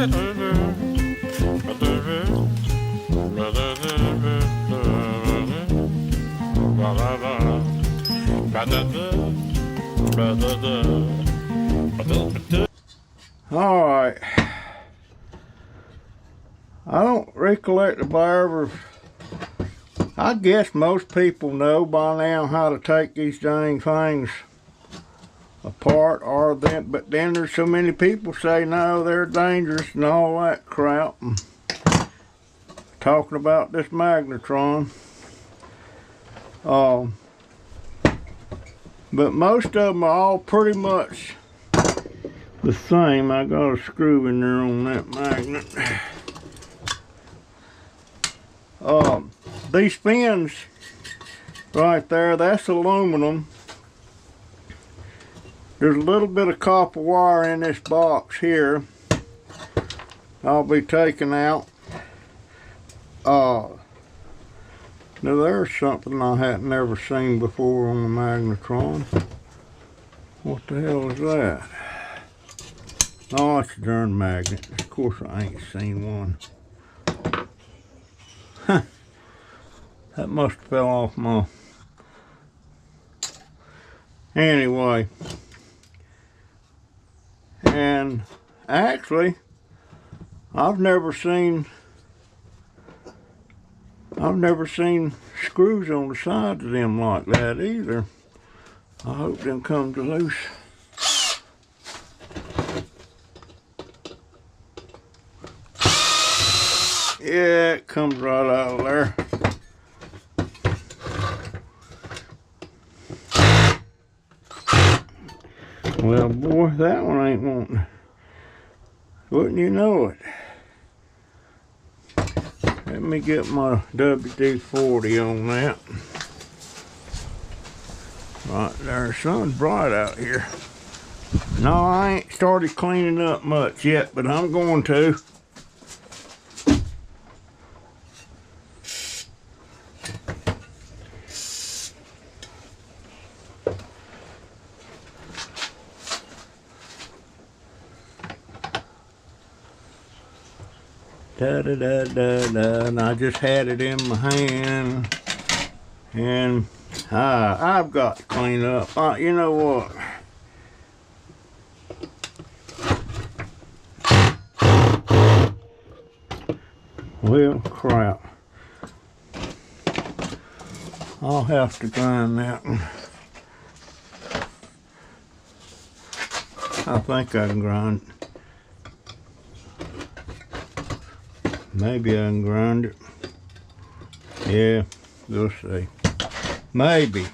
All right. I don't recollect if I ever. I guess most people know by now how to take these dang things apart, but then there's so many people say no, they're dangerous and all that crap. And talking about this Magnatron. But most of them are all pretty much the same. I got a screw in there on that magnet. These fins right there, that's aluminum. There's a little bit of copper wire in this box here. I'll be taking out. Now there's something I hadn't never seen before on the Magnatron. What the hell is that? Oh, it's a darn magnet. Of course I ain't seen one. Huh. That must have fell off my... Anyway. And actually, I've never seen screws on the sides of them like that either. I hope them come to loose. Yeah, it comes right out of there. Well, boy, that one ain't wanting. Wouldn't you know it? Let me get my WD-40 on that. Right there, the sun's bright out here. No, I ain't started cleaning up much yet, but I'm going to. Da-da-da-da-da, and I just had it in my hand, and I've got to clean up. You know what? Well, crap. I'll have to grind that one. I think I can grind it. Maybe I can grind it. Yeah, we'll see. Maybe.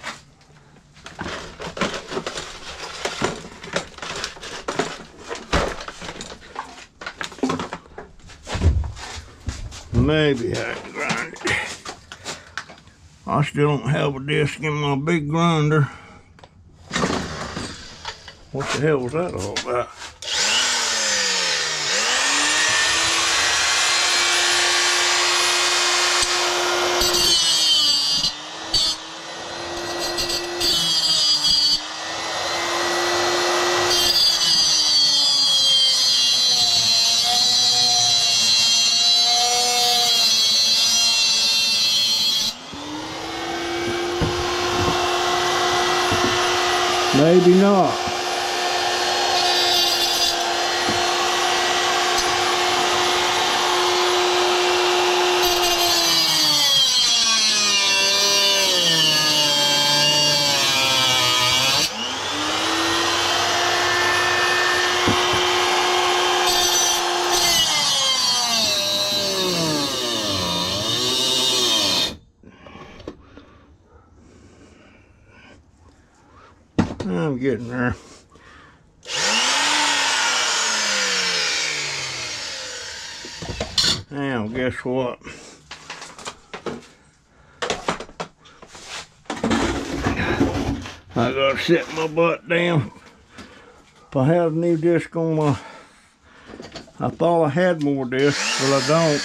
Maybe I can grind it. I still don't have a disc in my big grinder. What the hell was that all about? Maybe not. I'm getting there. Now, guess what? I gotta sit my butt down. If I had a new disc on my... I thought I had more discs, but I don't.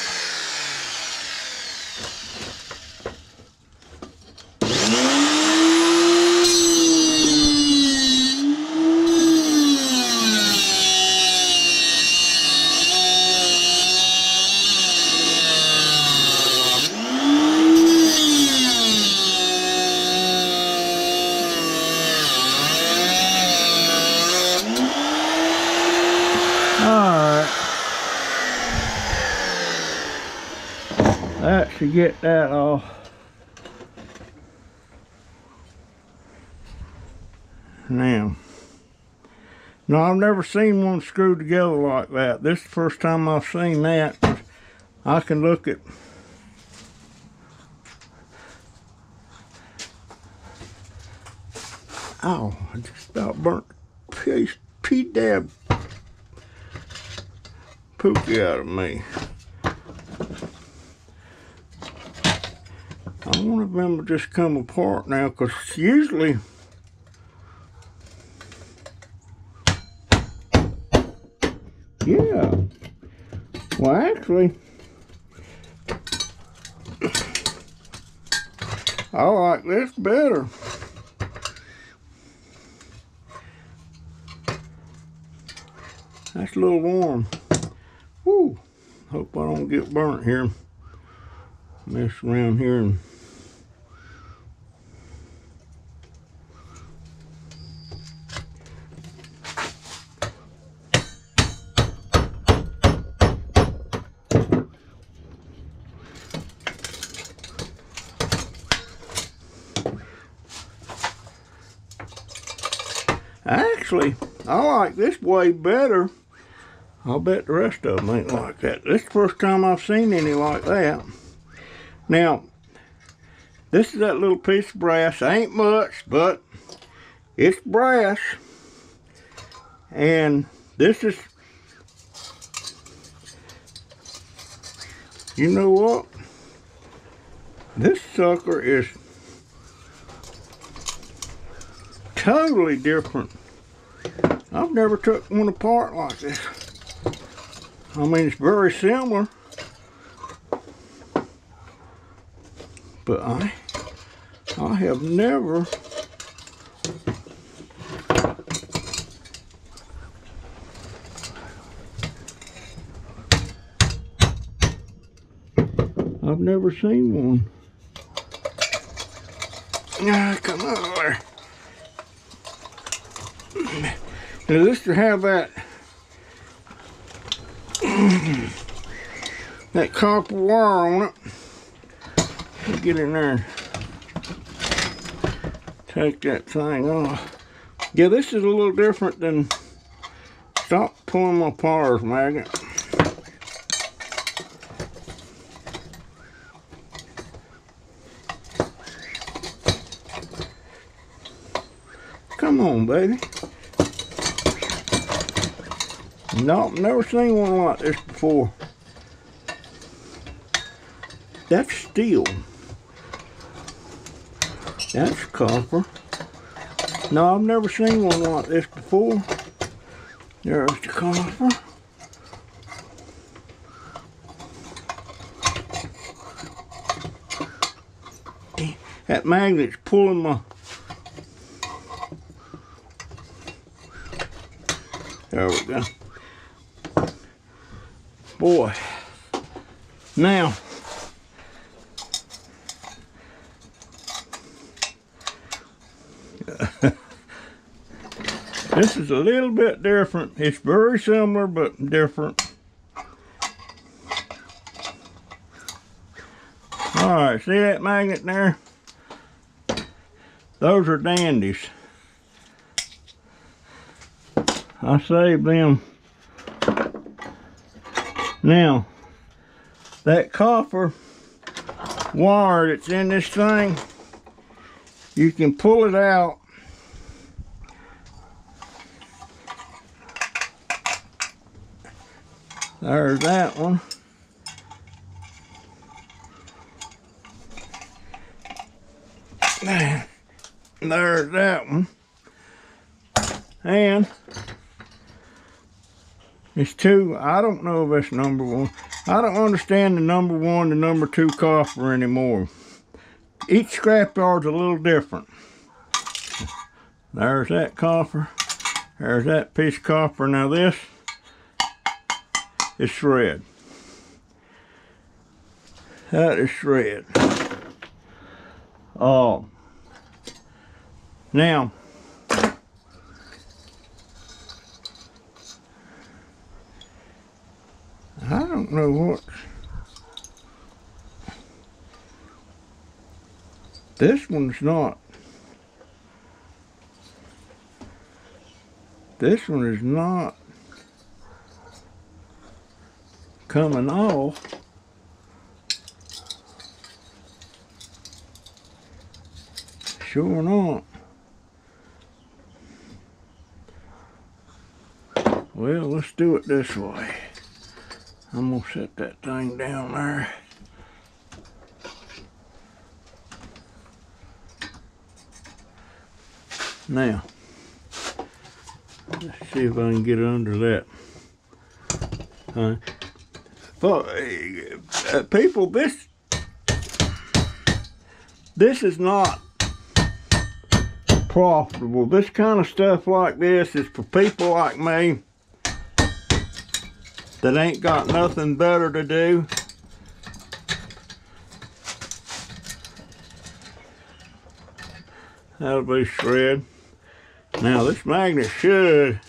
to get that off. Now, no, I've never seen one screwed together like that. This is the first time I've seen that. I can look at oh, I just about burnt P-dab pookie out of me. One of them will just come apart now, because usually yeah. Well, actually, I like this better. That's a little warm. Woo! Hope I don't get burnt here. Mess around here and actually, I like this way better. I'll bet the rest of them ain't like that. This is the first time I've seen any like that. Now, this is that little piece of brass. Ain't much, but it's brass. And this is, you know what? This sucker is totally different. I've never took one apart like this. I mean, it's very similar, but I have never seen one. Ah, come over there. Now this to have that that copper wire on it. Let's get in there and take that thing off. Yeah, this is a little different than, stop pulling my pliers, Magnet. Come on, baby. Nope, never seen one like this before. That's steel. That's copper. No, I've never seen one like this before. There's the copper. That magnet's pulling my... There we go. Boy. Now, this is a little bit different. It's very similar, but different. Alright, see that magnet there? Those are dandies. I saved them. Now, that copper wire that's in this thing, you can pull it out. There's that one. There's that one. And it's two, I don't know if it's number one. I don't understand the number one to number two copper anymore. Each scrapyard's a little different. There's that copper. There's that piece of copper. Now this is shred. That is shred. Oh. Now, I don't know what. This one's not. This one is not coming off. Sure not. Well, let's do it this way. I'm gonna set that thing down there. Now, let's see if I can get under that. People, this is not profitable. This kind of stuff like this is for people like me that ain't got nothing better to do. That'll be shred. Now this magnet should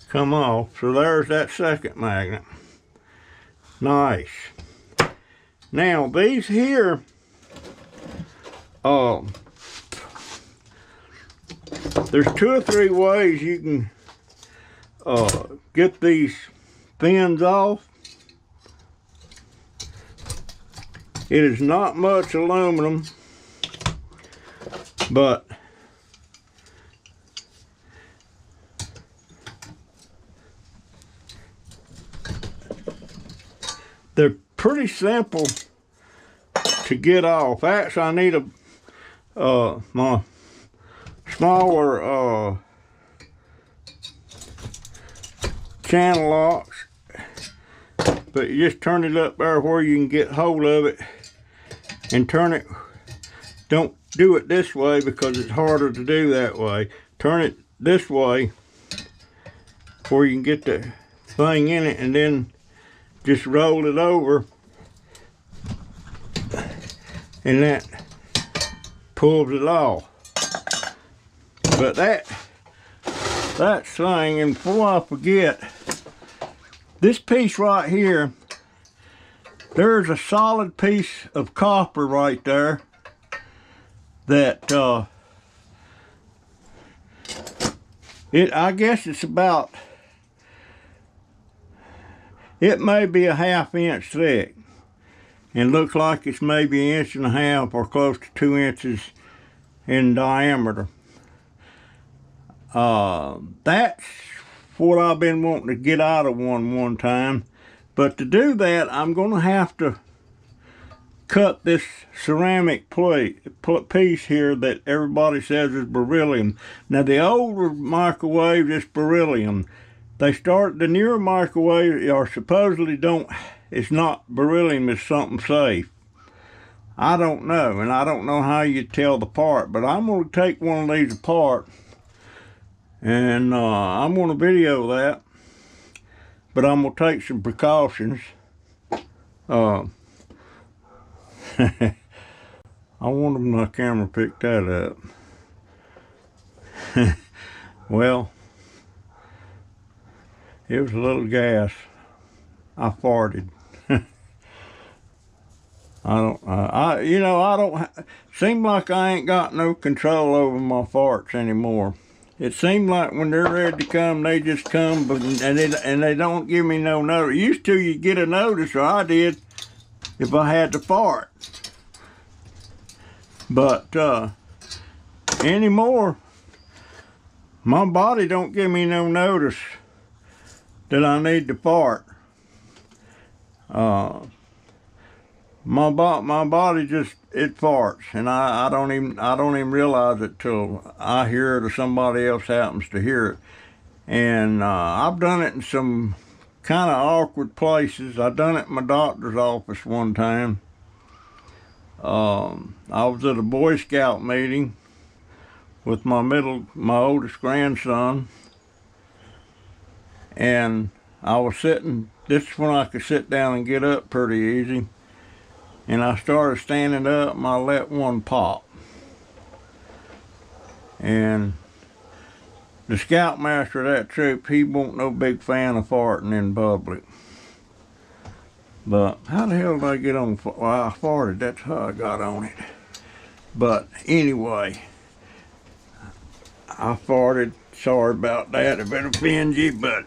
come off. So there's that second magnet. Nice. Now these here, there's 2 or 3 ways you can get these fins off. It is not much aluminum, but they're pretty simple to get off. Actually, I need my smaller channel locks, but you just turn it up there where you can get hold of it and turn it. Don't do it this way because it's harder to do that way. Turn it this way where you can get the thing in it, and then just roll it over, and that pulls it off. But that thing, and before I forget, this piece right here, there's a solid piece of copper right there that I guess it's about, it may be a 1/2 inch thick, and looks like it's maybe 1.5 inches or close to 2 inches in diameter. That's what I've been wanting to get out of one time, but to do that I'm gonna have to cut this ceramic piece here that everybody says is beryllium. Now the older microwave is beryllium. The newer microwave are supposedly it's not beryllium, it's something safe. I don't know, and I don't know how you tell the part, but I'm gonna take one of these apart, and I'm gonna video that, but I'm gonna take some precautions. I wonder if my camera picked that up. Well, it was a little gas. I farted. Seems like I ain't got no control over my farts anymore. It seems like when they're ready to come, they just come, and they don't give me no notice. Used to, you get a notice, or I did, if I had to fart. But anymore, my body don't give me no notice that I need to fart. My body just, it farts, and I don't even realize it till I hear it or somebody else happens to hear it. And I've done it in some kind of awkward places. I done it in my doctor's office one time. I was at a Boy Scout meeting with my oldest grandson, and I was sitting. This is when I could sit down and get up pretty easy. And I started standing up, and I let one pop. And the scoutmaster of that troop, he wasn't no big fan of farting in public. But how the hell did I get on? Well, I farted, that's how I got on it. But anyway, I farted. Sorry about that. If it offends you, but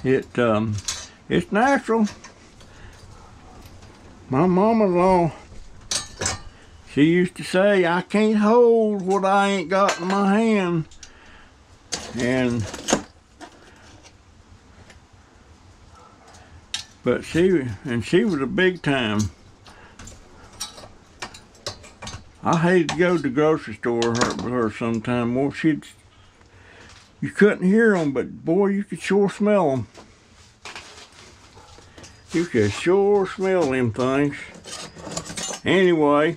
it's natural. My mama-in-law, she used to say, I can't hold what I ain't got in my hand. But she was a big time. I hated to go to the grocery store with her sometime. Well, you couldn't hear them, but boy, you could sure smell them. You could sure smell them things. Anyway,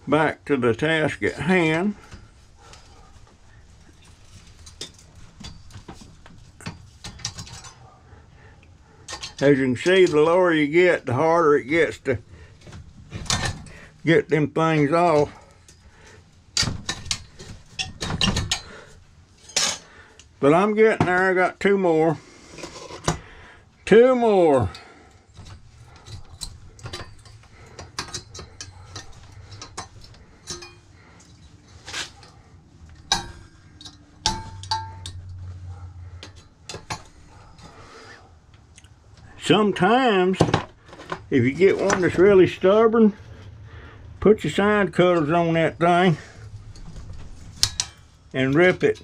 back to the task at hand. As you can see, the lower you get, the harder it gets to get them things off. But I'm getting there. I got two more. Two more. Sometimes, if you get one that's really stubborn, put your side cutters on that thing and rip it.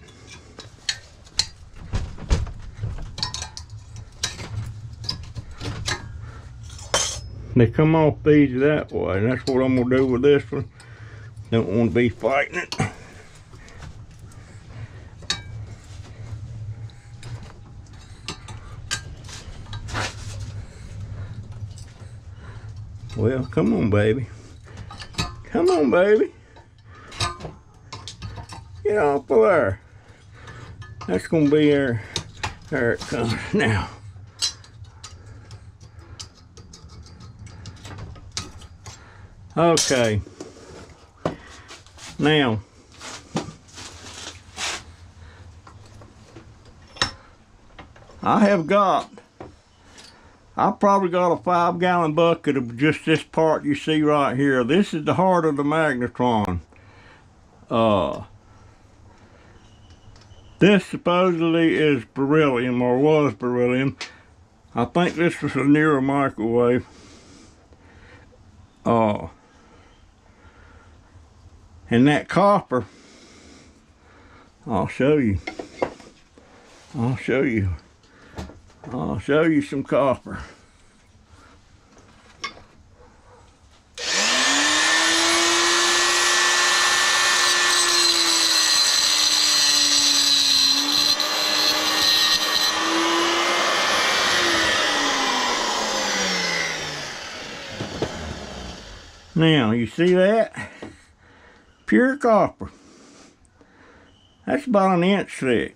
They come off easy that way, and that's what I'm gonna do with this one. Don't want to be fighting it. Well, come on, baby. Come on, baby. Get off of there. That's gonna be there. There it comes now. Okay. Now, I probably got a 5-gallon bucket of just this part you see right here. This is the heart of the Magnatron. This supposedly is beryllium, or was beryllium. I think this was a newer microwave. And that copper, I'll show you. I'll show you some copper. Now, you see that? Pure copper. That's about an inch thick.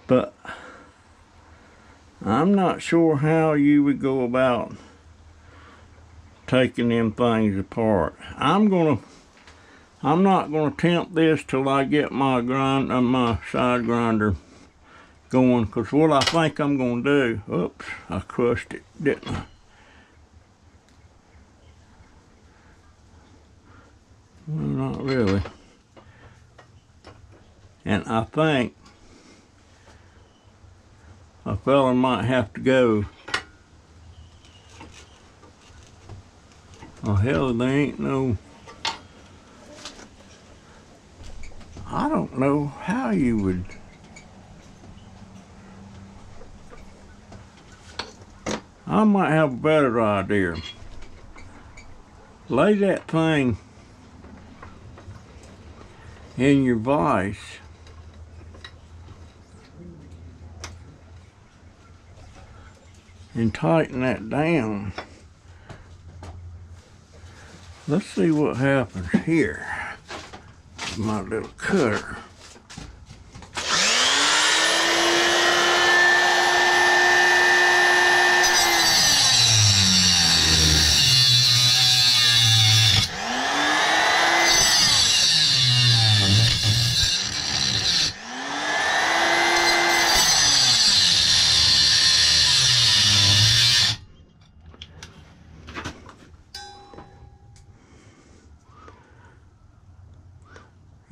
But I'm not sure how you would go about taking them things apart. I'm not gonna attempt this till I get my my side grinder going, because what I think I'm gonna do, oops, I crushed it, didn't I? Well, not really. And I think a fella might have to go. Oh hell, there ain't no, I don't know how you would. I might have a better idea. Lay that thing in your vise and tighten that down. Let's see what happens here. My little cutter.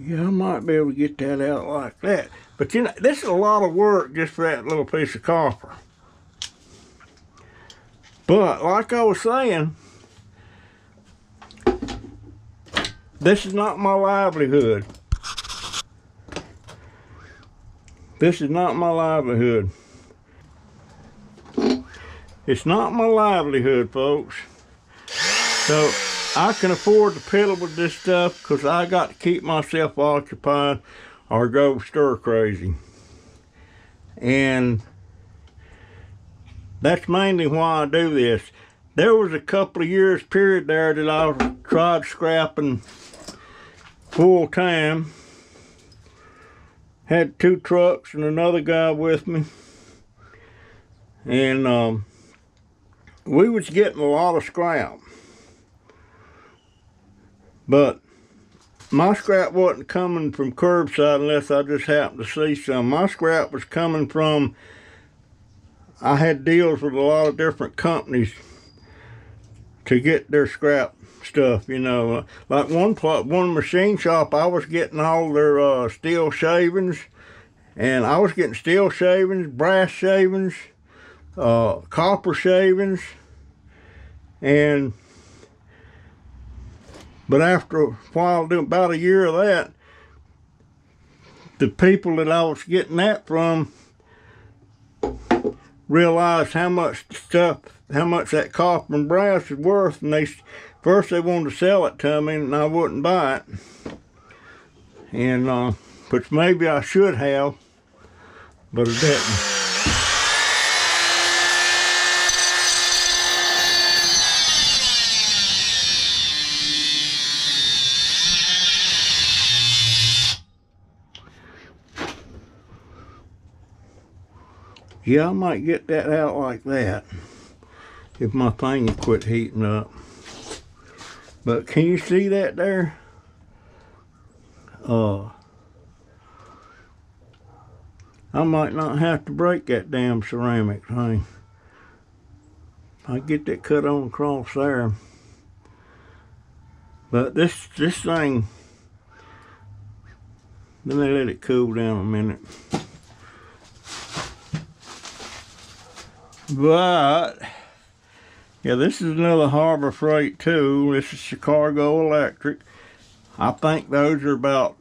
Yeah, I might be able to get that out like that. But you know, this is a lot of work just for that little piece of copper. But like I was saying, this is not my livelihood. This is not my livelihood. It's not my livelihood, folks. So I can afford to piddle with this stuff because I got to keep myself occupied or go stir crazy. And that's mainly why I do this. There was a couple of years period there that I tried scrapping full time. Had 2 trucks and another guy with me. And we was getting a lot of scrap. But my scrap wasn't coming from curbside unless I just happened to see some. My scrap was coming from, I had deals with a lot of different companies to get their scrap stuff, you know. Like one machine shop, I was getting all their steel shavings, and I was getting steel shavings, brass shavings, copper shavings, but after a while, about a year of that, the people that I was getting that from realized how much that copper and brass is worth, and first they wanted to sell it to me, and I wouldn't buy it. And which maybe I should have, but I didn't. Yeah, I might get that out like that if my thing will quit heating up. But can you see that there? I might not have to break that damn ceramic thing. I get that cut on across there. But this thing, let me let it cool down a minute. But yeah, this is another Harbor Freight tool. This is Chicago Electric. I think those are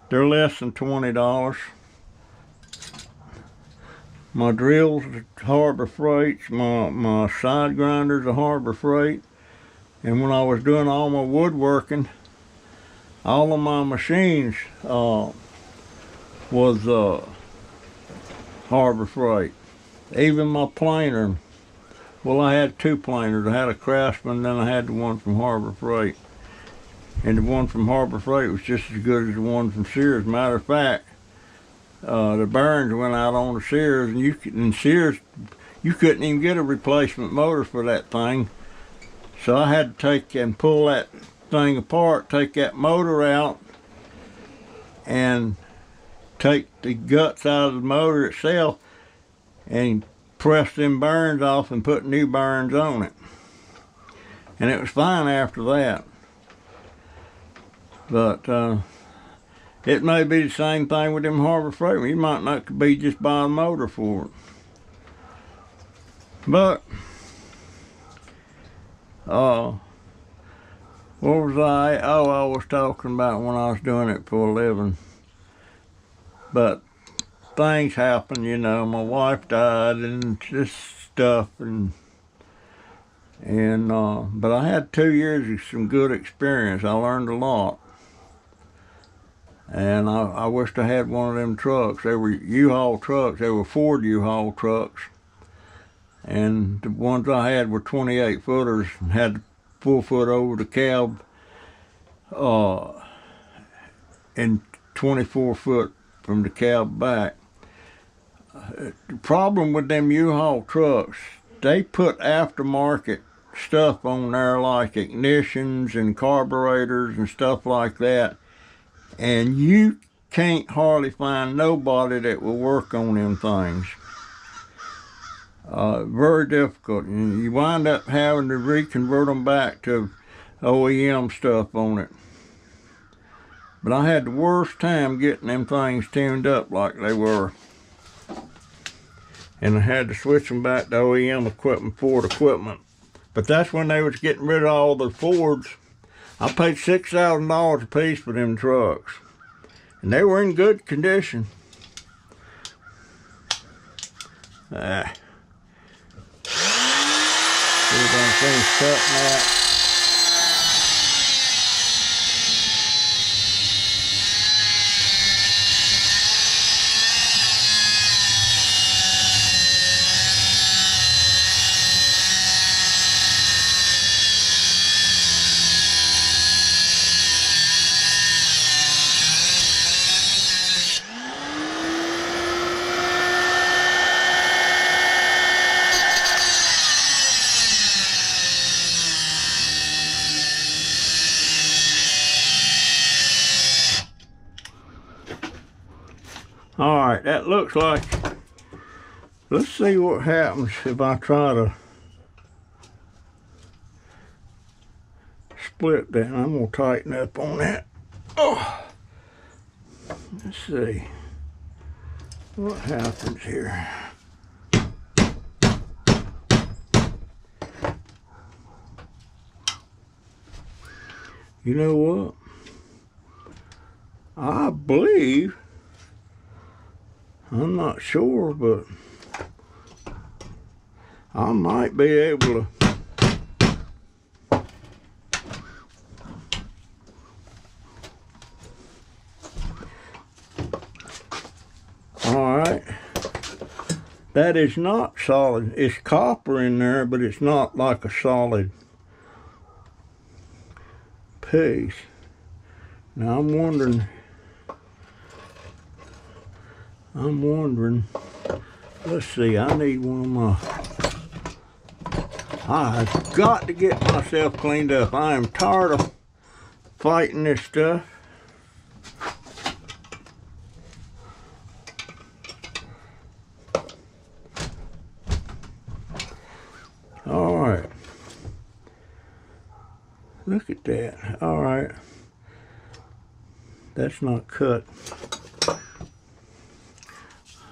they're less than $20. My drills are Harbor Freights. My side grinders are Harbor Freight. And when I was doing all my woodworking, all of my machines was Harbor Freight. Even my planer, well, I had 2 planers. I had a Craftsman, then I had the one from Harbor Freight. And the one from Harbor Freight was just as good as the one from Sears. Matter of fact, the bearings went out on the Sears, and Sears, you couldn't even get a replacement motor for that thing. So I had to take and pull that thing apart, take that motor out, and take the guts out of the motor itself, and press them bearings off and put new bearings on it. And it was fine after that. But it may be the same thing with them Harbor Freight. You might not be just buying a motor for it. But what was I? Oh, I was talking about when I was doing it for a living. But things happen, you know. My wife died and just stuff, but I had 2 years of some good experience. I learned a lot. And I wished I had one of them trucks. They were U-Haul trucks. They were Ford U-Haul trucks. And the ones I had were 28 footers and had 4 foot over the cab and 24 foot from the cab back. The problem with them U-Haul trucks, they put aftermarket stuff on there like ignitions and carburetors and stuff like that, and you can't hardly find nobody that will work on them things. Very difficult, and you wind up having to reconvert them back to OEM stuff on it. But I had the worst time getting them things tuned up like they were. And I had to switch them back to OEM equipment, Ford equipment. But that's when they was getting rid of all the Fords. I paid $6,000 a piece for them trucks. And they were in good condition. We're gonna finish cutting that. All right, that looks like, let's see what happens if I try to split that. I'm gonna tighten up on that. Oh, let's see what happens here. You know what? I believe, I'm not sure, but I might be able to all right. That is not solid. It's copper in there, but it's not like a solid piece. Now I'm wondering, let's see, I need one of my, I've got to get myself cleaned up. I am tired of fighting this stuff. All right. Look at that. All right. That's not cut.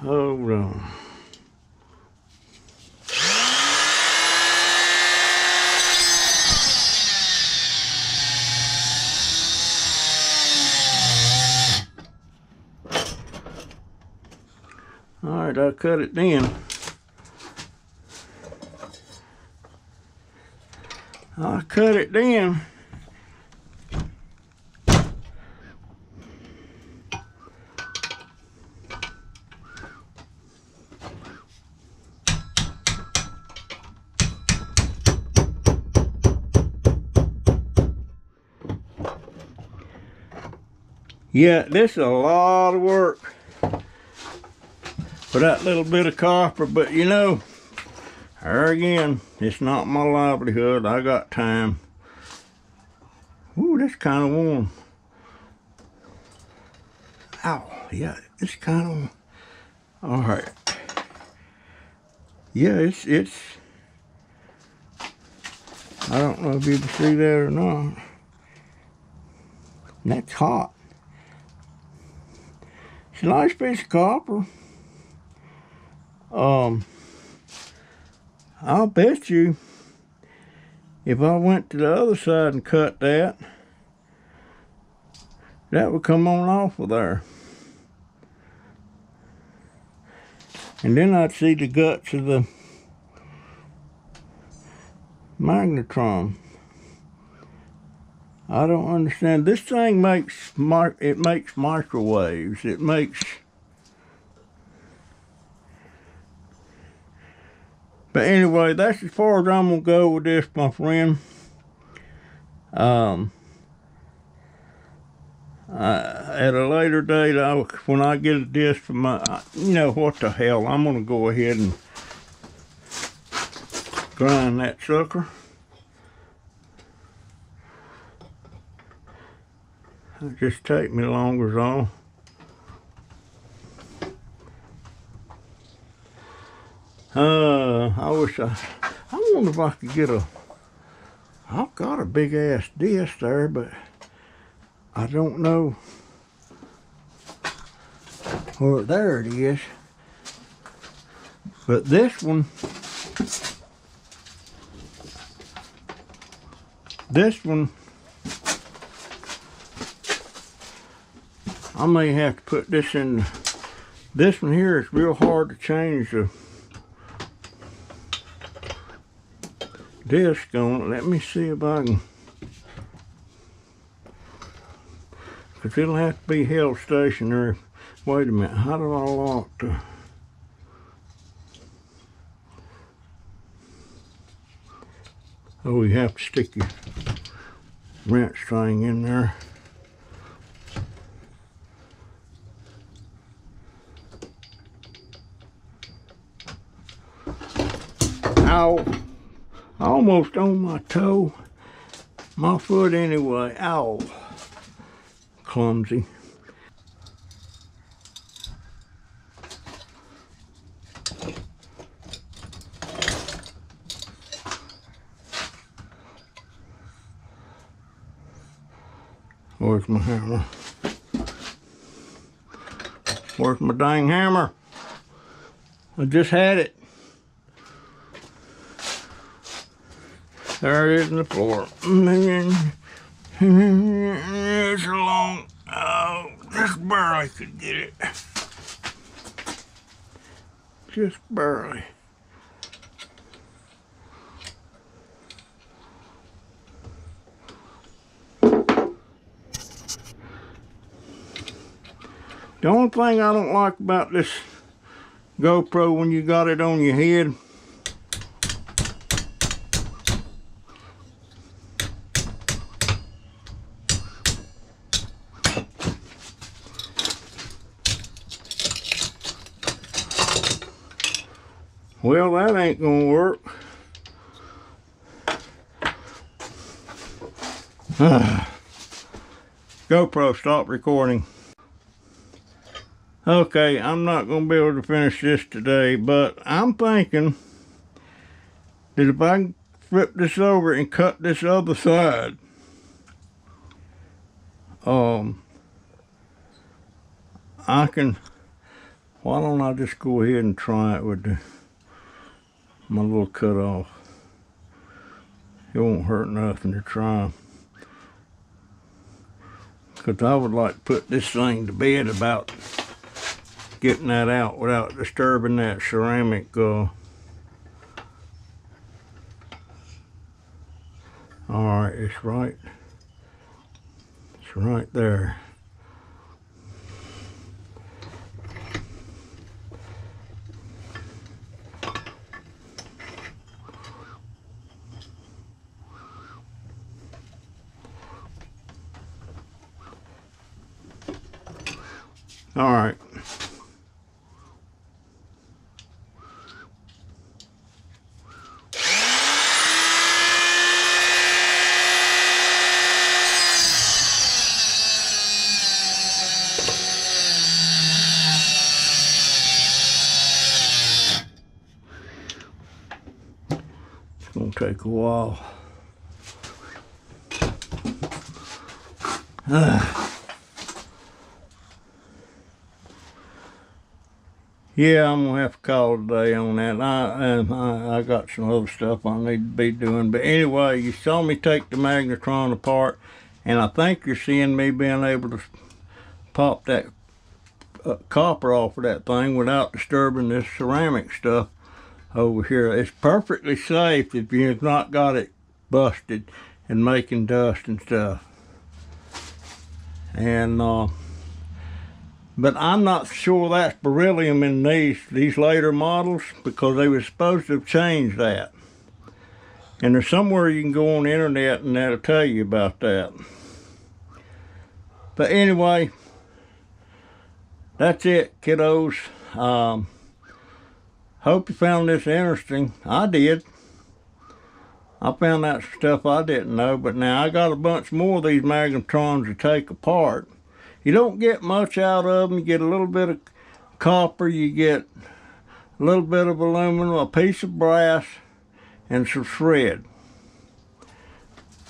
Hold on. All right, I cut it then. I cut it then. Yeah, this is a lot of work for that little bit of copper, but you know, there again, it's not my livelihood. I got time. Ooh, that's kind of warm. Ow, yeah, it's kind of, all right. Yeah, it's, I don't know if you can see that or not. And that's hot. It's a nice piece of copper. I'll bet you if I went to the other side and cut that, that would come on off of there. And then I'd see the guts of the Magnatron. I don't understand. This thing makes microwaves. It makes. But anyway, that's as far as I'm gonna go with this, my friend. At a later date, when I get a disc for my, you know what the hell, I'm gonna go ahead and grind that sucker. It'll just take me longer, so. I wonder if I could get I've got a big ass disc there, but I don't know Well, there it is. But this one, I may have to put this in. This one here is real hard to change the disc on it. Let me see if I can, because it'll have to be held stationary. Wait a minute, how do I lock the, oh, you have to stick your wrench thing in there. Ow, almost on my toe, my foot anyway. Ow, clumsy. Where's my hammer? Where's my dang hammer? I just had it. There it is in the floor. It's a long, oh, just barely could get it. Just barely. The only thing I don't like about this GoPro when you got it on your head, well, that ain't gonna work. GoPro, stop recording. Okay, I'm not gonna be able to finish this today, but I'm thinking that if I can flip this over and cut this other side, I can, why don't I just go ahead and try it with my little cut off. It won't hurt nothing to try. Because I would like to put this thing to bed about getting that out without disturbing that ceramic. Alright, it's right there. Alright. It's gonna take a while. Yeah, I'm gonna have to call today on that. I got some other stuff I need to be doing. But anyway, you saw me take the Magnatron apart, and I think you're seeing me being able to pop that copper off of that thing without disturbing this ceramic stuff over here. It's perfectly safe if you've not got it busted and making dust and stuff. And but I'm not sure that's beryllium in these later models, because they were supposed to have changed that. And there's somewhere you can go on the internet and that'll tell you about that. But anyway, that's it, kiddos. Hope you found this interesting. I did. I found out some stuff I didn't know, but now I got a bunch more of these Magnatrons to take apart. You don't get much out of them. You get a little bit of copper, you get a little bit of aluminum, a piece of brass, and some thread.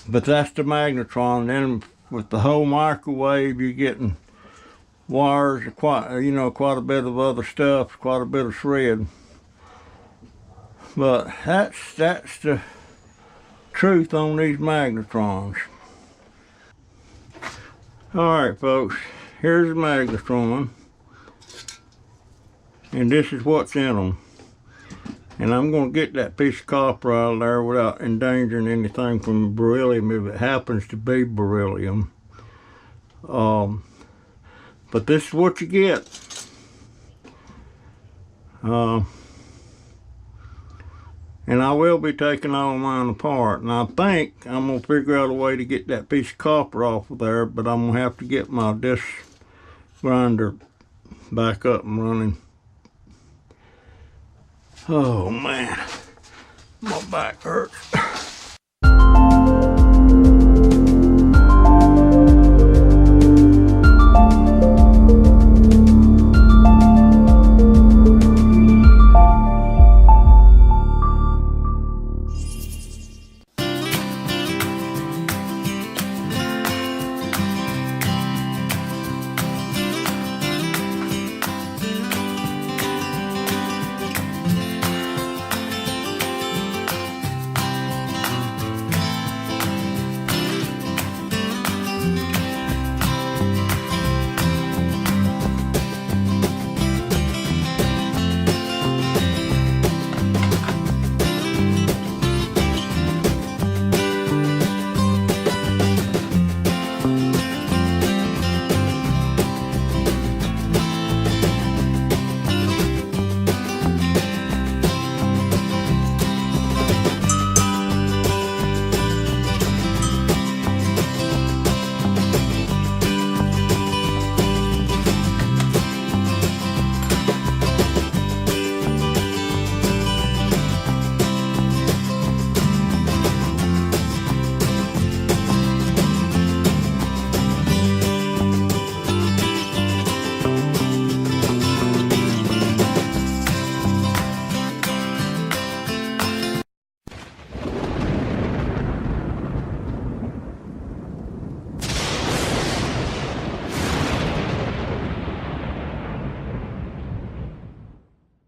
But that's the Magnatron. Then with the whole microwave, you're getting wires, quite a bit of other stuff, quite a bit of shred. But that's the truth on these magnetrons. Alright folks, here's the magnetron, and this is what's in them. And I'm going to get that piece of copper out of there without endangering anything from beryllium if it happens to be beryllium. But this is what you get. And I will be taking all mine apart. And I think I'm going to figure out a way to get that piece of copper off of there, but I'm going to have to get my disc grinder back up and running. Oh man, my back hurts.